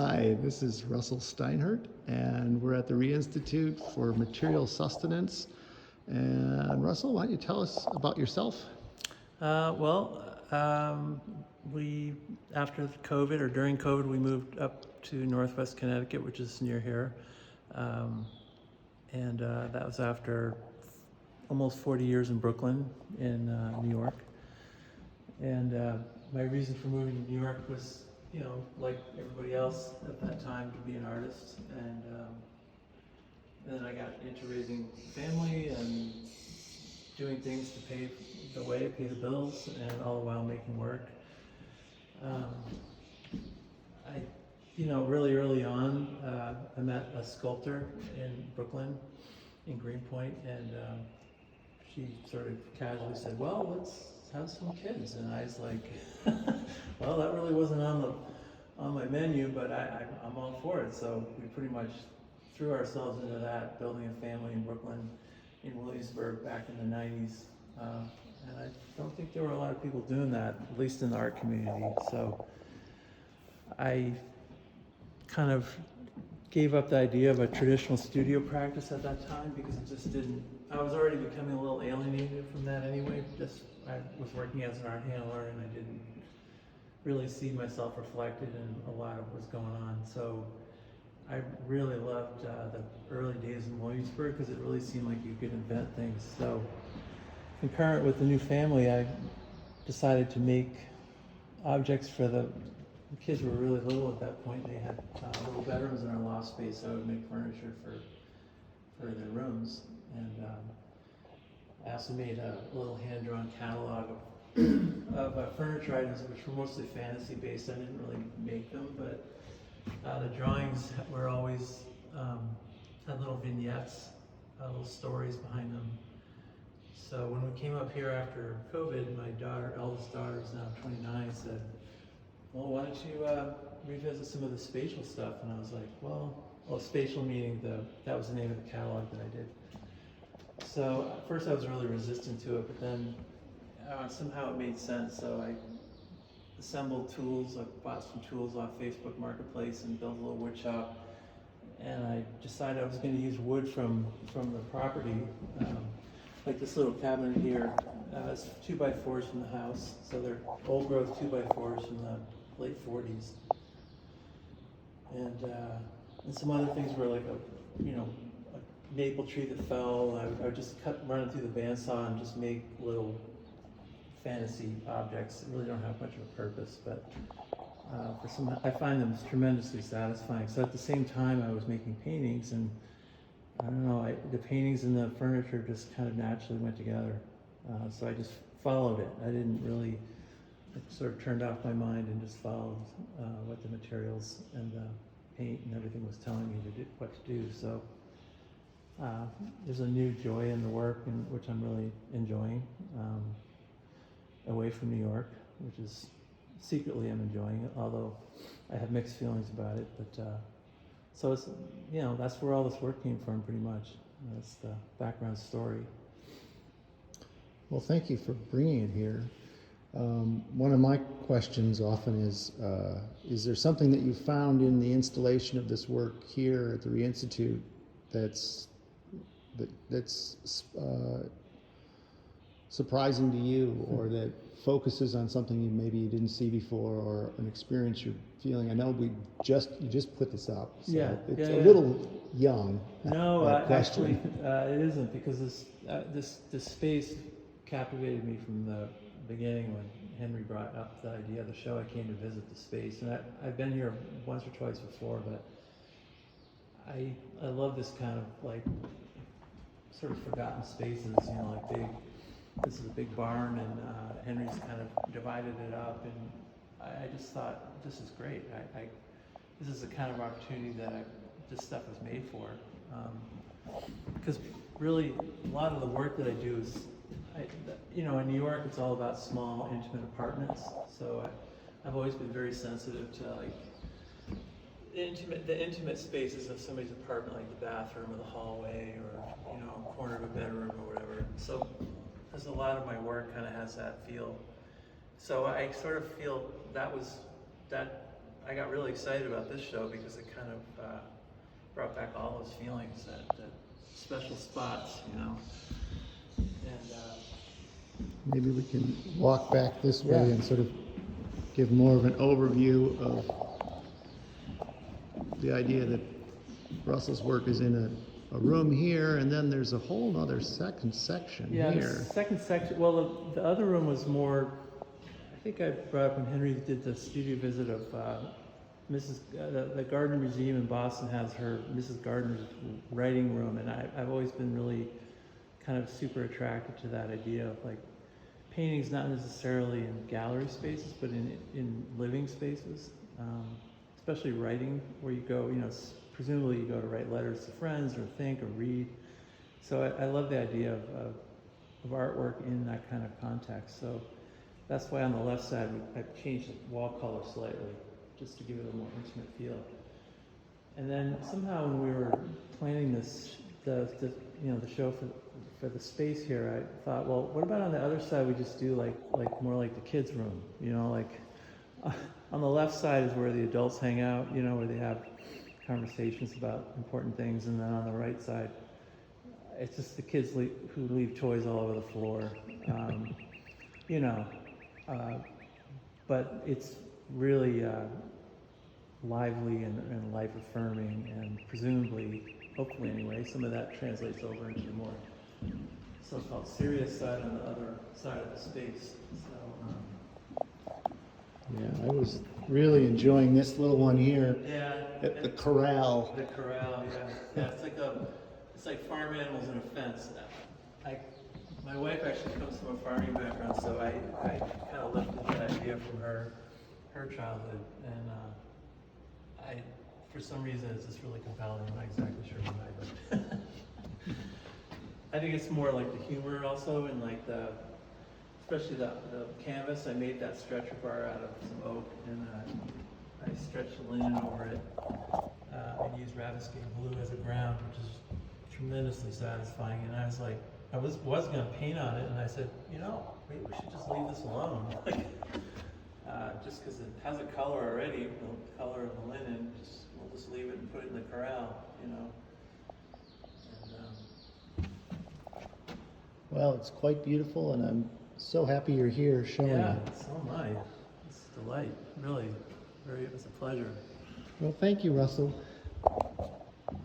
Hi, this is Russell Steinert, and we're at the Re-Institute for Material Sustenance. And Russell, why don't you tell us about yourself? Well, we, after COVID or during COVID, we moved up to Northwest Connecticut, which is near here. Um, and that was after almost 40 years in Brooklyn, in New York. And my reason for moving to New York was, like everybody else at that time, to be an artist. And then I got into raising family and doing things to pay the way, pay the bills, and all the while making work. I, really early on, I met a sculptor in Brooklyn, in Greenpoint, and she sort of casually said, "Well, let's have some kids." And I was like, "Well, that really wasn't on my menu, but I'm all for it." So we pretty much threw ourselves into that, building a family in Brooklyn, in Williamsburg back in the 90s. And I don't think there were a lot of people doing that, at least in the art community. So I kind of gave up the idea of a traditional studio practice at that time because it just didn't, I was already becoming a little alienated from that anyway. I was working as an art handler and I didn't really see myself reflected in a lot of what was going on. So I really loved the early days in Williamsburg because it really seemed like you could invent things. So concurrent with the new family, I decided to make objects for the kids were really little at that point. They had little bedrooms in our loft space, so I would make furniture for their rooms. And I also made a little hand-drawn catalog of furniture items, which were mostly fantasy-based. I didn't really make them, but the drawings were always had little vignettes, little stories behind them. So when we came up here after COVID, my eldest daughter is now 29, said, "Well, why don't you revisit some of the spatial stuff?" And I was like, well, spatial meaning that was the name of the catalog that I did. So at first I was really resistant to it, but then somehow it made sense. So I assembled tools. I bought some tools off Facebook Marketplace and built a little wood shop. And I decided I was going to use wood from the property. Like this little cabinet here, it's 2x4s from the house. So they're old growth 2x4s from the late 40s. And some other things were like a maple tree that fell. I would just run it through the bandsaw and just make little fantasy objects that really don't have much of a purpose, but I find them tremendously satisfying. So at the same time I was making paintings, and I don't know, the paintings and the furniture just kind of naturally went together. So I just followed it. I didn't really, it sort of turned off my mind and just followed what the materials and the paint and everything was telling me to do, what to do. So there's a new joy in the work, which I'm really enjoying, away from New York, which is secretly I'm enjoying it, although I have mixed feelings about it. But so it's, that's where all this work came from, pretty much. That's the background story. Well, thank you for bringing it here. One of my questions often is there something that you found in the installation of this work here at the Re-Institute that's surprising to you, or that focuses on something you didn't see before, or an experience you're feeling? I know you just put this up, so it's a little young. No, actually, it isn't, because this space captivated me from the beginning. When Henry brought up the idea of the show, I came to visit the space, and I've been here once or twice before, but I love this kind of like sort of forgotten spaces, this is a big barn, and Henry's kind of divided it up, and I just thought, this is great. This is the kind of opportunity that this stuff was made for. Because really, a lot of the work that I do is, in New York, it's all about small, intimate apartments. So I've always been very sensitive to the intimate spaces of somebody's apartment, like the bathroom or the hallway, or corner of a bedroom or whatever. So there's a lot of my work kind of has that feel. So I sort of feel that I got really excited about this show because it kind of brought back all those feelings, that special spots, you know. And Maybe we can walk back this way Yeah. and sort of give more of an overview of the idea that Russell's work is in a room here, and then there's a whole other second section yeah, here. the second section. Well, the other room was more. I think I brought up when Henry did the studio visit of the Gardner Museum in Boston has her Mrs. Gardner's writing room, and I've always been really kind of super attracted to that idea of like paintings not necessarily in gallery spaces, but in living spaces, especially writing, where you go, you know, presumably you go to write letters to friends or think or read. So I love the idea of artwork in that kind of context. So that's why on the left side I've changed the wall color slightly, just to give it a more intimate feel. And then somehow when we were planning this, the show for the space here, I thought, well, what about on the other side we just do like more like the kids' room, you know, like on the left side is where the adults hang out, you know, where they have conversations about important things, and then on the right side, it's just the kids who leave toys all over the floor, you know, but it's really lively and life-affirming, and presumably, hopefully anyway, some of that translates over into the more so-called serious side on the other side of the space. So, Yeah, I was really enjoying this little one here yeah, at the corral. the corral, yeah, it's like farm animals in a fence. My wife actually comes from a farming background, so I kind of lifted that idea from her childhood, and for some reason it's just really compelling. I'm not exactly sure why, but I think it's more like the humor also, and like especially the canvas. I made that stretcher bar out of some oak, and I stretched the linen over it and used raviscaine blue as a ground, which is tremendously satisfying. And I was like, I was going to paint on it, and I said, you know, maybe we should just leave this alone. Just because it has a color already, the color of the linen, we'll just leave it and put it in the corral, you know. And, Well, it's quite beautiful, and I'm so happy you're here showing yeah, it. so am I. It's a delight, really. It was a pleasure. Well, thank you, Russell.